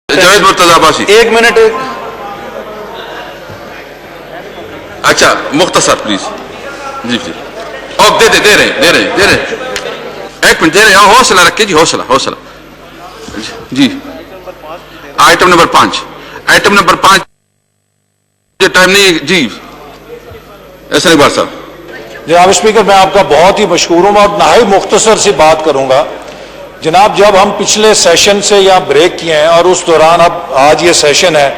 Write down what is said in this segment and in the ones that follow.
जावेद मुर्तजा अब्बासी। एक मिनट। अच्छा मुख्तसर प्लीज। जी जी अब दे रहे एक मिनट दे रहे हैं। हौसला रखिए जी, हौसला जी। आइटम नंबर 5 टाइम नहीं जी। ऐसा इकबाल साहब। जनाब स्पीकर, मैं आपका बहुत ही मशहूर हूँ और नहाई मुख्तसर सी बात करूंगा। जनाब, जब हम पिछले सेशन से यहाँ ब्रेक किए हैं और उस दौरान अब आज ये सेशन है,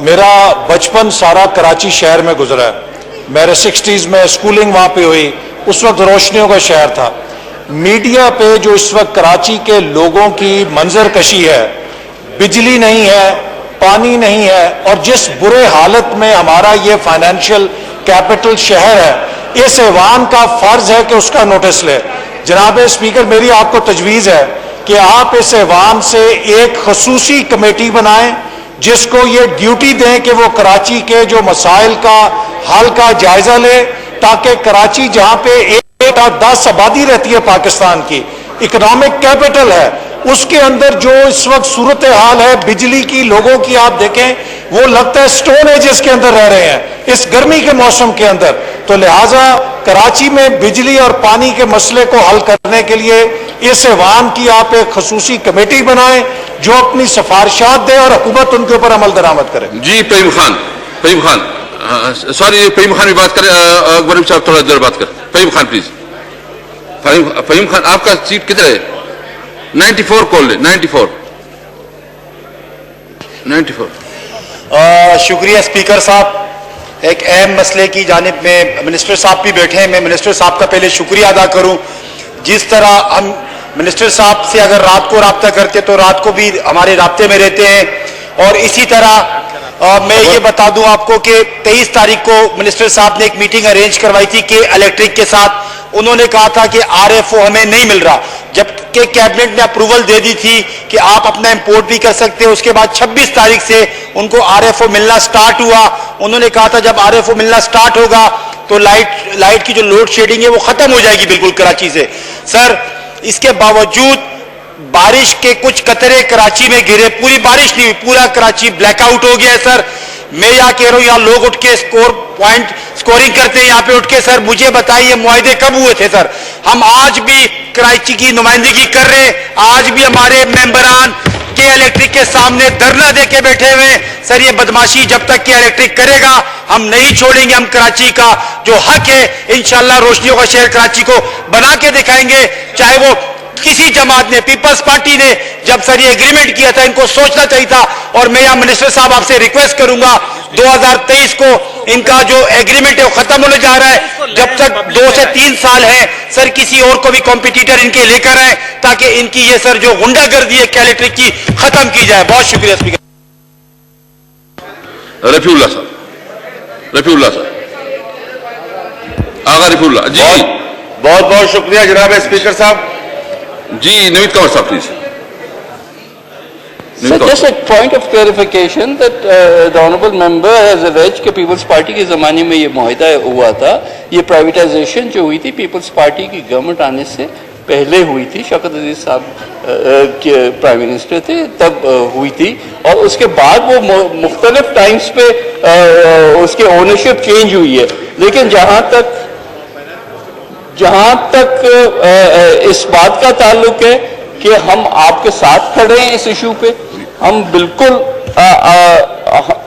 मेरा बचपन सारा कराची शहर में गुजरा है। मेरे 60s में स्कूलिंग वहाँ पे हुई। उस वक्त रोशनियों का शहर था। मीडिया पे जो इस वक्त कराची के लोगों की मंजर कशी है, बिजली नहीं है, पानी नहीं है, और जिस बुरे हालत में हमारा ये फाइनेंशियल कैपिटल शहर है, इस ऐवान का फर्ज है कि उसका नोटिस ले। जनाब स्पीकर, मेरी आपको तजवीज़ है कि आप इस ऐवान से एक खसूसी कमेटी बनाएं जिसको ये ड्यूटी दें कि वो कराची के जो मसाइल का हल का जायजा ले, ताकि कराची जहां पे 1/10 आबादी रहती है पाकिस्तान की, इकोनॉमिक कैपिटल है, उसके अंदर जो इस वक्त सूरत हाल है बिजली की, लोगों की, आप देखें वो लगता है स्टोन एजेस के अंदर रह रहे हैं इस गर्मी के मौसम के अंदर। तो लिहाजा कराची में बिजली और पानी के मसले को हल करने के लिए इस ऐवान की आप एक खसूसी कमेटी बनाएं जो अपनी सिफारिशात दे और हुकूमत उनके ऊपर अमल दरामद करे। जी फहीम खान सॉरी, फहीम खान भी बात करें। अकबर साहब थोड़ा देर बात कर। फहीम खान प्लीज। फहीम खान आपका सीट किधर है? 94 कॉल ले। 94। शुक्रिया स्पीकर साहब। एक अहम मसले की जानिब में मिनिस्टर साहब भी बैठे हैं। मैं मिनिस्टर साहब का पहले शुक्रिया अदा करूं। जिस तरह हम मिनिस्टर साहब से अगर रात को रब्ता करते तो रात को भी हमारे राब्ते में रहते हैं, और इसी तरह मैं ये बता दूं आपको कि 23 तारीख को मिनिस्टर साहब ने एक मीटिंग अरेंज करवाई थी कि इलेक्ट्रिक के साथ। उन्होंने कहा था कि आरएफओ हमें नहीं मिल रहा, जबकि कैबिनेट ने अप्रूवल दे दी थी कि आप अपना इंपोर्ट भी कर सकते हैं। उसके बाद 26 तारीख से उनको आरएफओ मिलना स्टार्ट हुआ। उन्होंने कहा था जब आरएफओ मिलना स्टार्ट होगा तो लाइट की जो लोड शेडिंग है वो खत्म हो जाएगी बिल्कुल कराची से। सर, इसके बावजूद बारिश के कुछ कतरे कराची में गिरे, पूरी बारिश नहीं हुई, पूरा कराची ब्लैकआउट हो गया है। सर, मैं यहाँ कह रहा हूँ, यहाँ लोग उठ के स्कोरिंग करते हैं यहाँ पे उठ के। सर मुझे बताइए मुआहदे कब हुए थे? सर, हम आज भी कराची की नुमाइंदगी कर रहे हैं। आज भी हमारे मेंबरान के इलेक्ट्रिक के सामने धरना दे के बैठे हुए। सर, ये बदमाशी जब तक कि इलेक्ट्रिक करेगा हम नहीं छोड़ेंगे। हम कराची का जो हक है इंशाअल्लाह रोशनियों का शहर कराची को बना के दिखाएंगे। चाहे वो किसी जमात ने, पीपल्स पार्टी ने जब सर ये एग्रीमेंट किया था, इनको सोचना चाहिए था। और मैं यहाँ मिनिस्टर साहब आपसे रिक्वेस्ट करूंगा, 2023 को इनका जो एग्रीमेंट है वो खत्म होने जा रहा है। जब तक 2 से 3 साल है सर, किसी और को भी कॉम्पिटिटर इनके लेकर आए ताकि इनकी ये सर जो गुंडागर्दी है इलेक्ट्रिक की खत्म की जाए। बहुत शुक्रिया स्पीकर। रफीउल्लाह साहब आगा रफीउल्लाह जी। बहुत शुक्रिया जनाब स्पीकर साहब। जी नवीद कंवर साहब please. So just a point of clarification that the honourable member has alleged कि पीपल्स पार्टी के ज़माने में ये मुआहदा हुआ था। ये प्राइवेटाइजेशन जो हुई थी पीपल्स पार्टी की गवर्नमेंट आने से पहले हुई थी। शौकत अजीज साहब के प्राइम मिनिस्टर थे तब हुई थी, और उसके बाद वो मुख्तलिफ टाइम्स पे उसके ओनरशिप चेंज हुई है। लेकिन जहाँ तक इस बात का ताल्लुक है कि हम आपके साथ खड़े हैं इस इशू पे, हम बिल्कुल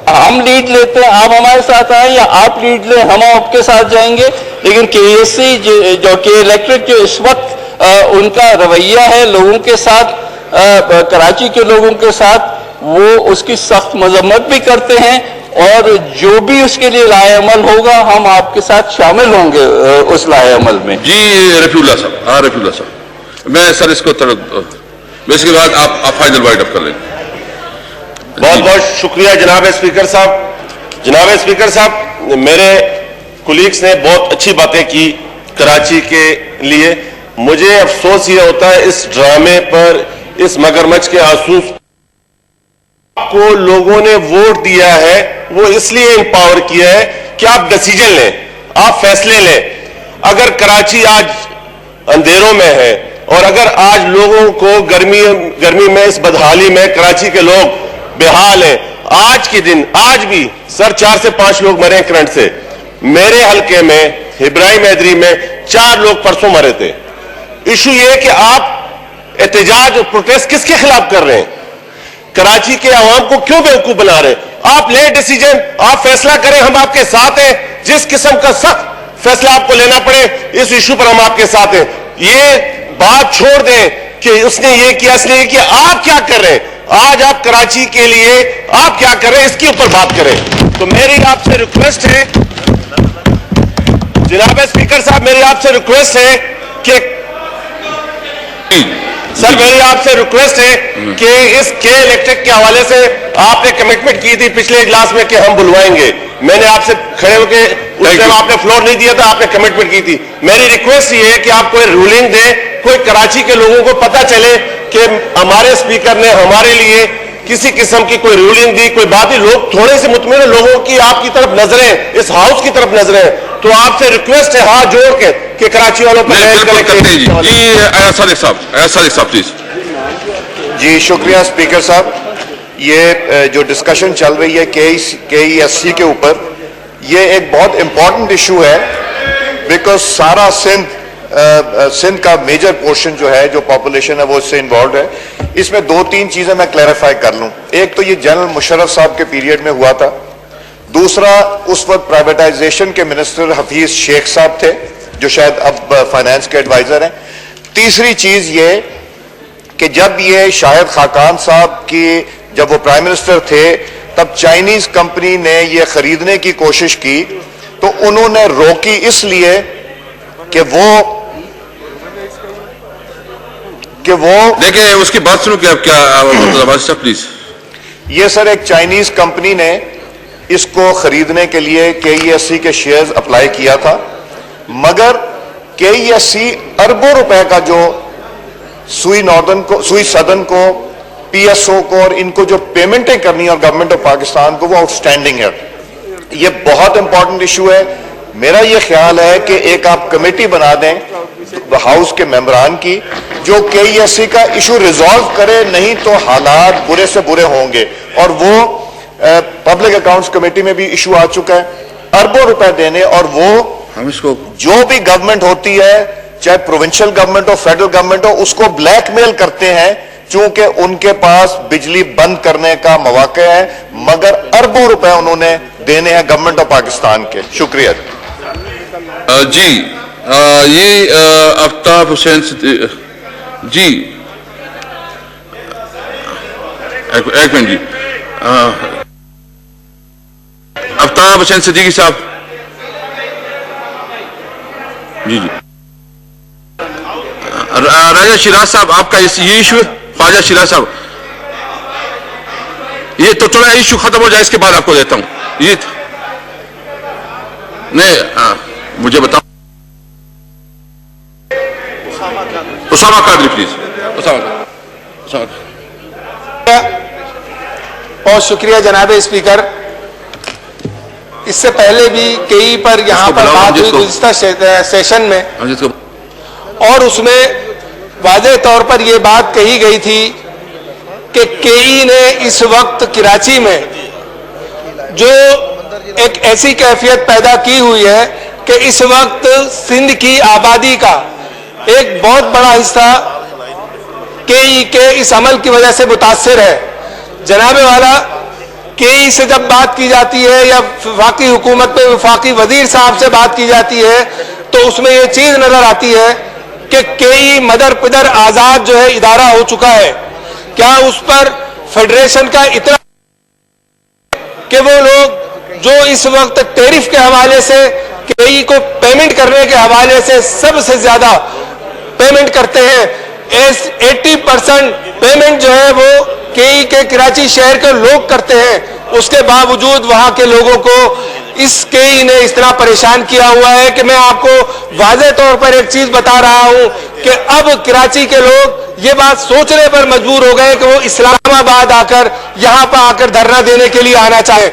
हम लीड लेते हैं, आप हमारे साथ आए, या आप लीड लें हम आपके साथ जाएंगे। लेकिन केएससी जो कि इलेक्ट्रिक जो इस वक्त उनका रवैया है लोगों के साथ, कराची के लोगों के साथ, वो उसकी सख्त मजम्मत भी करते हैं, और जो भी उसके लिए लाए अमल होगा हम आपके साथ शामिल होंगे उस लाए अमल में। जी रफीउल्लाह साहब, मैं सर इसको इसके बाद आप फाइनल वाइड अप कर लें। बहुत शुक्रिया जनाब स्पीकर साहब। जनाब स्पीकर साहब, मेरे कुलीग्स ने बहुत अच्छी बातें की कराची के लिए। मुझे अफसोस ये होता है इस ड्रामे पर, इस मगरमच्छ के आंसू को लोगों ने वोट दिया है, वो इसलिए इंपावर किया है कि आप डिसीजन लें, आप फैसले लें। अगर कराची आज अंधेरों में है, اور اگر آج لوگوں کو گرمی میں اس بدحالی میں کراچی کے لوگ بحال ہیں، آج کے دن آج بھی سر 4 سے 5 لوگ مرے ہیں کرنٹ سے. میرے حلقے میں ابراہیم حیدری میں 4 لوگ پرسوں مرے تھے. ایشو یہ ہے کہ آپ احتجاج اور پروٹیسٹ کس کے خلاف کر رہے ہیں؟ کراچی کے عوام کو کیوں بیوقوف بنا رہے ہیں؟ آپ لے ڈیسیجن، آپ فیصلہ کریں، ہم آپ کے ساتھ ہیں. جس قسم کا سخت فیصلہ آپ کو لینا پڑے اس ایشو پر ہم آپ کے ساتھ ہیں. یہ بات چھوڑ دیں کہ اس نے یہ کیا، اس نے یہ کیا. آپ کیا کر رہے ہیں آج؟ آپ کراچی کے لیے آپ کیا کر رہے ہیں اس کے اوپر بات کریں. تو میری آپ سے ریکویسٹ ہے جناب اسپیکر صاحب، میری آپ سے ریکویسٹ ہے کہ سر میری آپ سے ریکویسٹ ہے کہ اس کے الیکٹرک کے حوالے سے آپ نے کمٹمنٹ کی تھی پچھلے اجلاس میں کہ ہم بلوائیں گے. میں نے آپ سے کھڑے ہو کے اس ٹائم آپ نے فلور نہیں دیا تھا، آپ نے کمٹمنٹ کی تھی. میری ریکویسٹ یہ ہے کہ آپ کوئی رولنگ دیں، کوئی کراچی کے لوگوں کو پتہ چلے کہ ہمارے اسپیکر نے ہمارے لیے کسی قسم کی کوئی رولنگ دی، کوئی بات ہی. لوگ تھوڑے سے مطمئن لوگوں کی آپ کی طرف نظریں، اس ہاؤس کی طرف نظریں. تو آپ سے ریکویسٹ ہے ہاتھ جوڑ کے کہ کراچی والوں پر ایسا صاحب پلیز. جی شکریہ اسپیکر صاحب. یہ جو ڈسکشن چل رہی ہے KESC کے اوپر، یہ ایک بہت امپورٹنٹ ایشو ہے بیکاز سارا سندھ کا میجر پورشن جو ہے، جو پاپولیشن ہے وہ اس سے انوالوڈ ہے. اس میں 2-3 چیزیں میں کلیریفائی کر لوں. ایک تو یہ جنرل مشرف صاحب کے پیریڈ میں ہوا تھا. دوسرا اس وقت پرائیویٹائزیشن کے منسٹر حفیظ شیخ صاحب تھے جو شاید اب فائنانس کے ایڈوائزر ہیں. تیسری چیز یہ کہ جب یہ شاہد خاقان صاحب کی جب وہ پرائم منسٹر تھے تب چائنیز کمپنی نے یہ خریدنے کی کوشش کی تو انہوں نے روکی اس لیے کہ وہ دیکھیں اس کی بات سنو کہ آپ کیا پلیز. یہ سر ایک چائنیز کمپنی نے اس کو خریدنے کے لیے KESC کے شیئرز اپلائی کیا تھا، مگر KESC اربوں روپے کا جو سوئی سدن کو PSO کو اور ان کو جو پیمنٹیں کرنی ہے اور گورنمنٹ آف پاکستان کو، وہ آؤٹ اسٹینڈنگ ہے. یہ بہت امپورٹنٹ ایشو ہے. میرا یہ خیال ہے کہ ایک آپ کمیٹی بنا دیں ہاؤس کے ممبران کی جو KESC کا ایشو ریزالو کرے، نہیں تو حالات برے سے برے ہوں گے. اور وہ پبلک اکاؤنٹس کمیٹی میں بھی ایشو آ چکا ہے اربوں روپے دینے، اور وہ جو بھی گورنمنٹ ہوتی ہے چاہے پروونشل گورنمنٹ ہو فیڈرل گورنمنٹ ہو، اس کو بلیک میل کرتے ہیں چونکہ ان کے پاس بجلی بند کرنے کا مواقع ہے، مگر اربوں روپے انہوں نے دینے ہیں گورنمنٹ آف پاکستان کے. شکریہ. جی یہ آفتاب حسین جی ایک منٹ جی. آفتاب حسین صدیقی صاحب جی. راجہ شیراز صاحب آپ کا یہ ایشو ہے. خواجہ شیراز صاحب یہ تو تھوڑا ایشو ختم ہو جائے اس کے بعد آپ کو دیتا ہوں. یہ نہیں مجھے بتاؤ. اسامہ قادری پلیز. بہت شکریہ جناب اسپیکر. اس سے پہلے بھی کئی پر یہاں پر بات ہوئی گزشتہ سیشن میں، اور اس میں واضح طور پر یہ بات کہی گئی تھی کہ KE نے اس وقت کراچی میں جو ایک ایسی کیفیت پیدا کی ہوئی ہے کہ اس وقت سندھ کی آبادی کا ایک بہت بڑا حصہ KE کے اس عمل کی وجہ سے متاثر ہے. جناب والا KE سے جب بات کی جاتی ہے یا وفاقی حکومت میں وفاقی وزیر صاحب سے بات کی جاتی ہے تو اس میں یہ چیز نظر آتی ہے کہ KE مدر پدر آزاد جو ہے ادارہ ہو چکا ہے. کیا اس پر فیڈریشن کا اتنا کہ وہ لوگ جو اس وقت ٹیرف کے حوالے سے KE کو پیمنٹ کرنے کے حوالے سے سب سے زیادہ پیمنٹ کرتے ہیں، 80% پیمنٹ جو ہے وہ KE کے کراچی شہر کے لوگ کرتے ہیں. اس کے باوجود وہاں کے لوگوں کو اس KE نے اس طرح پریشان کیا ہوا ہے کہ میں آپ کو واضح طور پر ایک چیز بتا رہا ہوں کہ اب کراچی کے لوگ یہ بات سوچنے پر مجبور ہو گئے کہ وہ اسلام آباد آ کر یہاں پر آ کر دھرنا دینے کے لیے آنا چاہیں.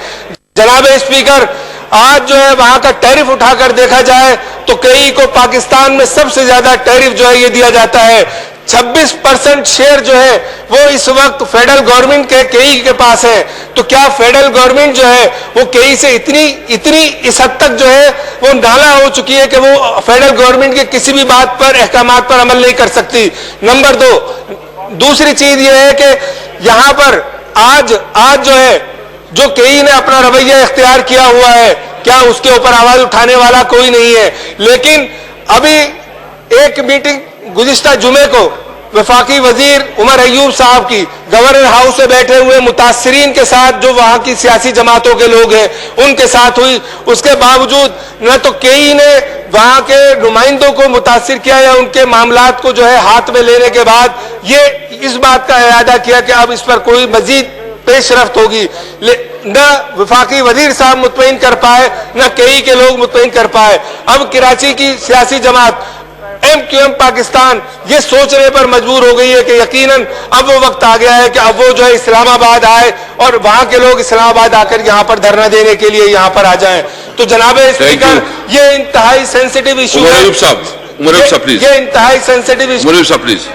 جناب اسپیکر، آج جو ہے وہاں کا ٹیرف اٹھا کر دیکھا جائے تو KE کو پاکستان میں سب سے زیادہ ٹیرف جو ہے یہ دیا جاتا ہے. 26% शेयर जो है वो इस वक्त फेडरल गवर्नमेंट के केई के पास है। तो क्या फेडरल गवर्नमेंट जो है वो केई से इतनी इस हद तक जो है वो नाला हो चुकी है कि वो फेडरल गवर्नमेंट के किसी भी बात पर, अहकामात पर अमल नहीं कर सकती। नंबर 2, दूसरी चीज ये है कि यहां पर आज जो है जो केई ने अपना रवैया इख्तियार किया हुआ है, क्या उसके ऊपर आवाज उठाने वाला कोई नहीं है। लेकिन अभी एक मीटिंग गुज़िश्ता जुमे को वफाकी वजीर उमर अय्यूब साहब की गवर्नर हाउस से बैठे हुए मुतासरीन के साथ, जो वहां की सियासी जमातों के लोग हैं उनके साथ हुई। उसके बावजूद न तो केई ने वहां के नुमाइंदों को मुतासिर किया या उनके मामलात को जो है हाथ में लेने के बाद ये इस बात का इरादा किया कि अब इस पर कोई मजीद पेशरफ्त होगी। न वफाकी वजीर साहब मुतमईन कर पाए, न केई के लोग मुतमईन कर पाए। अब कराची की सियासी जमात MQM पाकिस्तान ये सोचने पर मजबूर हो गई है कि यकीनन अब वो वक्त आ गया है कि अब वो जो है इस्लामाबाद आए और वहां के लोग इस्लामाबाद आकर यहाँ पर धरना देने के लिए यहाँ पर आ जाएं। तो जनाब स्पीकर, ये इंतहाई सेंसिटिव इशू है। उमर अय्यूब साहब प्लीज। ये इंतहाई सेंसिटिव इशू। उमर अय्यूब साहब प्लीज।